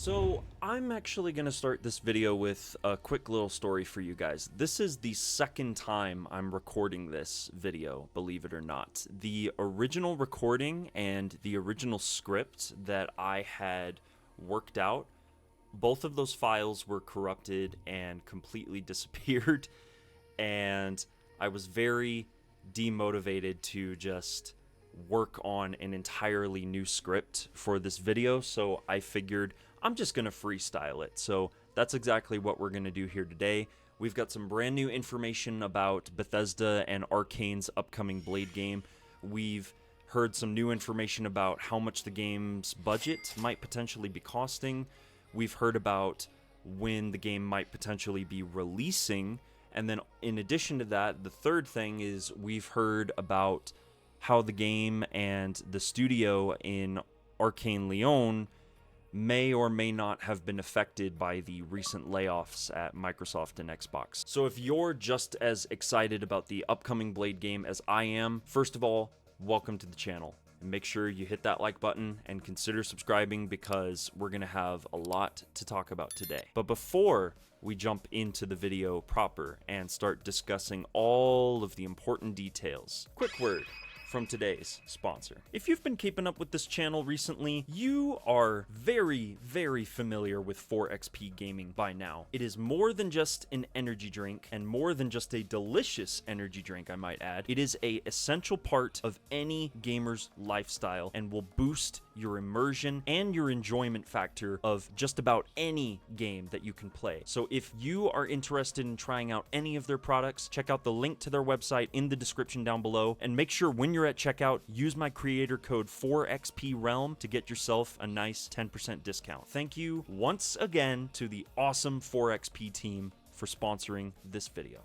So I'm actually going to start this video with a quick little story for you guys. This is the second time I'm recording this video, believe it or not. The original recording and the original script that I had worked out, both of those files were corrupted and completely disappeared, and I was very demotivated to just work on an entirely new script for this video, so I figured I'm just gonna freestyle it. So that's exactly what we're gonna do here today. We've got some brand new information about Bethesda and Arkane's upcoming Blade game. We've heard some new information about how much the game's budget might potentially be costing. We've heard about when the game might potentially be releasing. And then in addition to that, the third thing is we've heard about how the game and the studio in Arkane Lyon may or may not have been affected by the recent layoffs at Microsoft and Xbox. So if you're just as excited about the upcoming Blade game as I am, first of all, welcome to the channel. And make sure you hit that like button and consider subscribing because we're gonna have a lot to talk about today. But before we jump into the video proper and start discussing all of the important details, quick word from today's sponsor. If you've been keeping up with this channel recently, you are very, very familiar with 4XP Gaming by now. It is more than just an energy drink, and more than just a delicious energy drink, I might add. It is an essential part of any gamer's lifestyle and will boost your immersion and your enjoyment factor of just about any game that you can play. So if you are interested in trying out any of their products, check out the link to their website in the description down below, and make sure when you're at checkout, use my creator code 4XPRealm to get yourself a nice 10% discount. Thank you once again to the awesome 4XP team for sponsoring this video.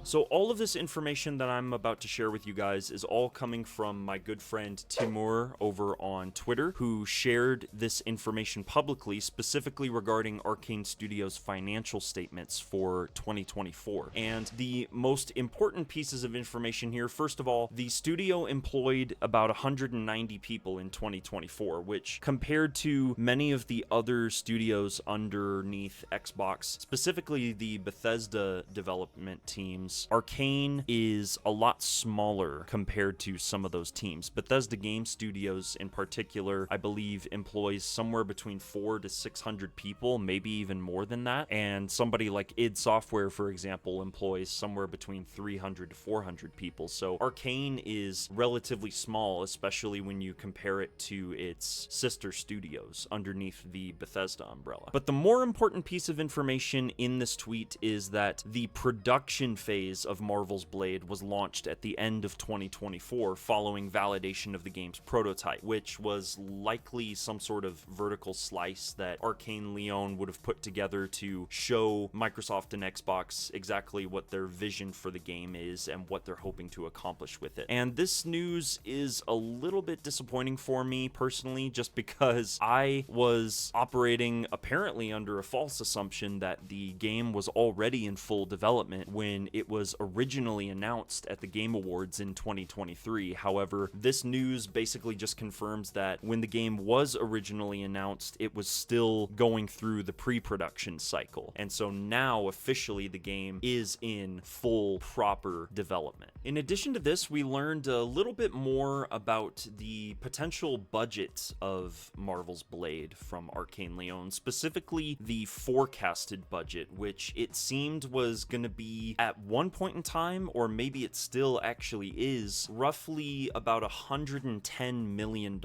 So all of this information that I'm about to share with you guys is all coming from my good friend Timur over on Twitter, who shared this information publicly, specifically regarding Arkane Studios' financial statements for 2024. And the most important pieces of information here, first of all, the studio employed about 190 people in 2024, which compared to many of the other studios underneath Xbox, specifically the Bethesda development teams, Arkane is a lot smaller compared to some of those teams. Bethesda Game Studios in particular, I believe, employs somewhere between 400 to 600 people, maybe even more than that. And somebody like id Software, for example, employs somewhere between 300 to 400 people. So Arkane is relatively small, especially when you compare it to its sister studios underneath the Bethesda umbrella. But the more important piece of information in this tweet is that the production phase of Marvel's Blade was launched at the end of 2024 following validation of the game's prototype, which was likely some sort of vertical slice that Arkane Lyon would have put together to show Microsoft and Xbox exactly what their vision for the game is and what they're hoping to accomplish with it. And this news is a little bit disappointing for me personally, just because I was operating apparently under a false assumption that the game was already in full development when it was originally announced at the Game Awards in 2023. However, this news basically just confirms that when the game was originally announced, it was still going through the pre-production cycle. And so now officially the game is in full proper development. In addition to this, we learned a little bit more about the potential budget of Marvel's Blade from Arkane Lyon, specifically the forecasted budget, which it seemed was going to be at one point in time, or maybe it still actually is, roughly about $110 million,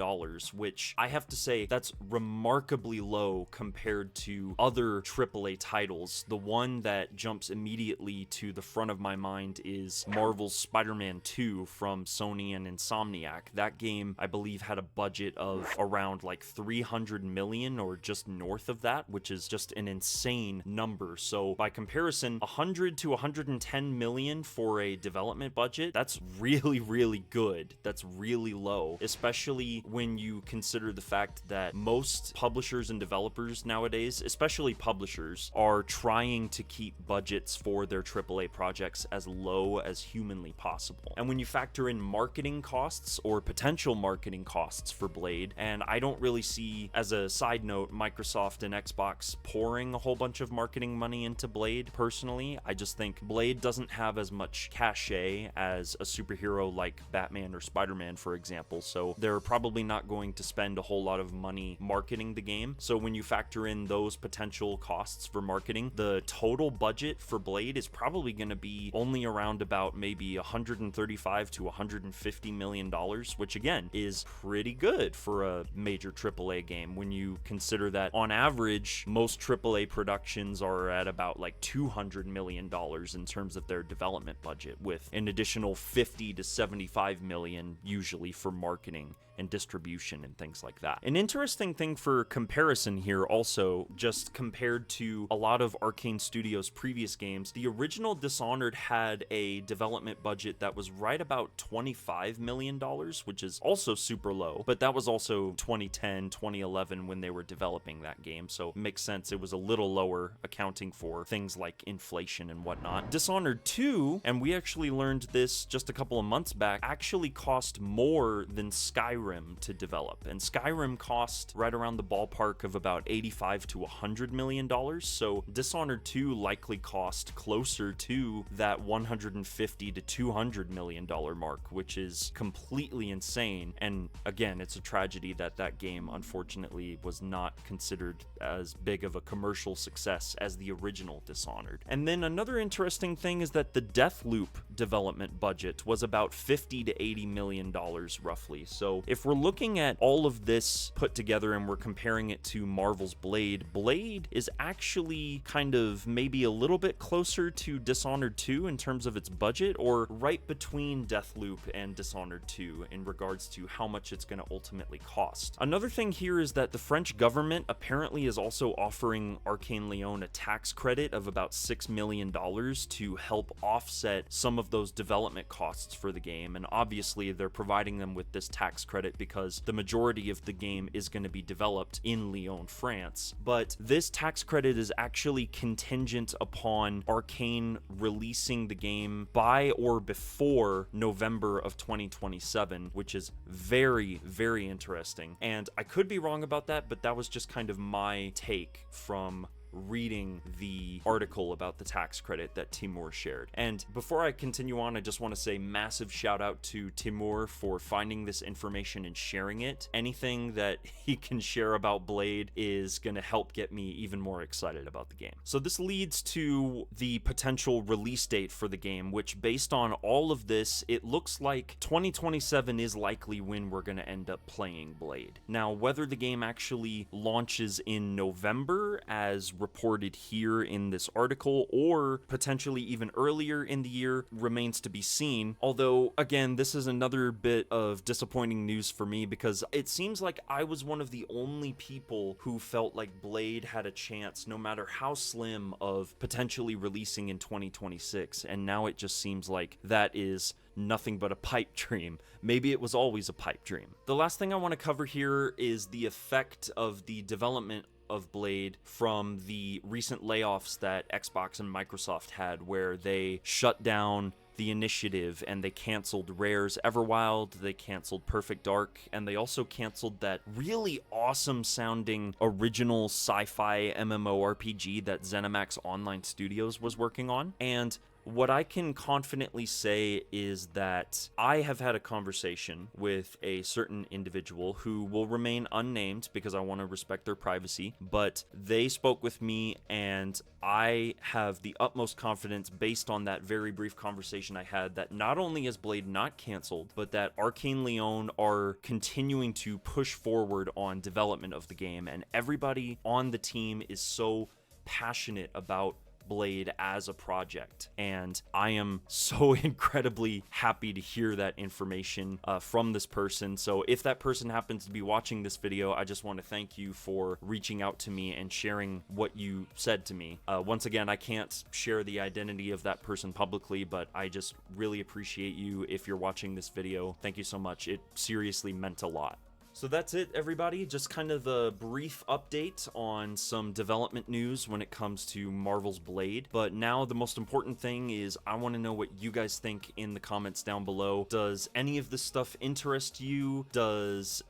which I have to say that's remarkably low compared to other AAA titles. The one that jumps immediately to the front of my mind is Marvel's Spider-Man 2 from Sony and Insomniac. That game, I believe, had a budget of around like 300 million or just north of that, which is just an insane number. So by comparison, 100 to 110 10 million for a development budget, that's really, really good. That's really low, especially when you consider the fact that most publishers and developers nowadays, especially publishers, are trying to keep budgets for their AAA projects as low as humanly possible. And when you factor in marketing costs or potential marketing costs for Blade, and I don't really see, as a side note, Microsoft and Xbox pouring a whole bunch of marketing money into Blade personally. I just think Blade doesn't have as much cachet as a superhero like Batman or Spider-Man, for example, so they're probably not going to spend a whole lot of money marketing the game. So when you factor in those potential costs for marketing, the total budget for Blade is probably going to be only around about maybe $135 to $150 million, which again is pretty good for a major AAA game when you consider that on average most AAA productions are at about like $200 million in terms of their development budget, with an additional 50 to 75 million usually for marketing and distribution and things like that. An interesting thing for comparison here also, just compared to a lot of Arkane Studios' previous games, the original Dishonored had a development budget that was right about $25 million, which is also super low, but that was also 2010, 2011 when they were developing that game, so it makes sense it was a little lower, accounting for things like inflation and whatnot. Dishonored 2, and we actually learned this just a couple of months back, actually cost more than Skyrim to develop, and Skyrim cost right around the ballpark of about $85 to $100 million, so Dishonored 2 likely cost closer to that $150 to $200 million mark, which is completely insane. And again, it's a tragedy that that game unfortunately was not considered as big of a commercial success as the original Dishonored. And then another interesting thing is that the Deathloop development budget was about $50 to $80 million roughly. So if we're looking at all of this put together and we're comparing it to Marvel's Blade, Blade is actually kind of maybe a little bit closer to Dishonored 2 in terms of its budget, or right between Deathloop and Dishonored 2 in regards to how much it's going to ultimately cost. Another thing here is that the French government apparently is also offering Arkane Lyon a tax credit of about $6 million to help offset some of those development costs for the game, and obviously they're providing them with this tax credit because the majority of the game is going to be developed in Lyon, France. But this tax credit is actually contingent upon Arkane releasing the game by or before November of 2027, which is very, very interesting. And I could be wrong about that, but that was just kind of my take from reading the article about the tax credit that Timur shared. And before I continue on, I just want to say massive shout out to Timur for finding this information and sharing it. Anything that he can share about Blade is going to help get me even more excited about the game. So this leads to the potential release date for the game, which based on all of this, it looks like 2027 is likely when we're going to end up playing Blade. Now, whether the game actually launches in November as reported here in this article, or potentially even earlier in the year, remains to be seen. Although, again, this is another bit of disappointing news for me because it seems like I was one of the only people who felt like Blade had a chance, no matter how slim, of potentially releasing in 2026, and now it just seems like that is nothing but a pipe dream. Maybe it was always a pipe dream. The last thing I want to cover here is the effect of the development of Blade from the recent layoffs that Xbox and Microsoft had, where they shut down the initiative and they canceled Rare's Everwild, they canceled Perfect Dark, and they also canceled that really awesome sounding original sci-fi MMORPG that ZeniMax Online Studios was working on. And what I can confidently say is that I have had a conversation with a certain individual who will remain unnamed because I want to respect their privacy, but they spoke with me and I have the utmost confidence based on that very brief conversation I had that not only is Blade not canceled, but that Arkane Lyon are continuing to push forward on development of the game, and everybody on the team is so passionate about Blade as a project. And I am so incredibly happy to hear that information from this person. So if that person happens to be watching this video, I just want to thank you for reaching out to me and sharing what you said to me. Once again, I can't share the identity of that person publicly, but I just really appreciate you if you're watching this video. Thank you so much. It seriously meant a lot. So that's it, everybody. Just kind of a brief update on some development news when it comes to Marvel's Blade. But now the most important thing is I want to know what you guys think in the comments down below. Does any of this stuff interest you? Does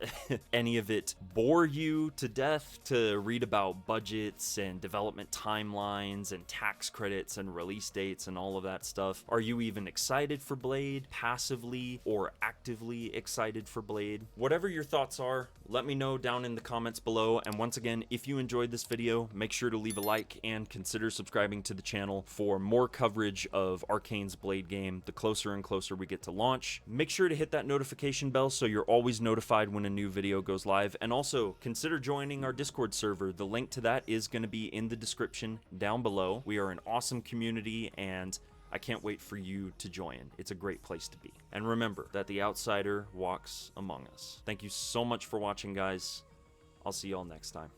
any of it bore you to death to read about budgets and development timelines and tax credits and release dates and all of that stuff? Are you even excited for Blade, passively or actively excited for Blade? Whatever your thoughts are, let me know down in the comments below. And once again, if you enjoyed this video, make sure to leave a like and consider subscribing to the channel for more coverage of Arkane's Blade game the closer and closer we get to launch. Make sure to hit that notification bell so you're always notified when a new video goes live, and also consider joining our Discord server. The link to that is going to be in the description down below. We are an awesome community, and I can't wait for you to join. It's a great place to be. And remember that the outsider walks among us. Thank you so much for watching, guys. I'll see y'all next time.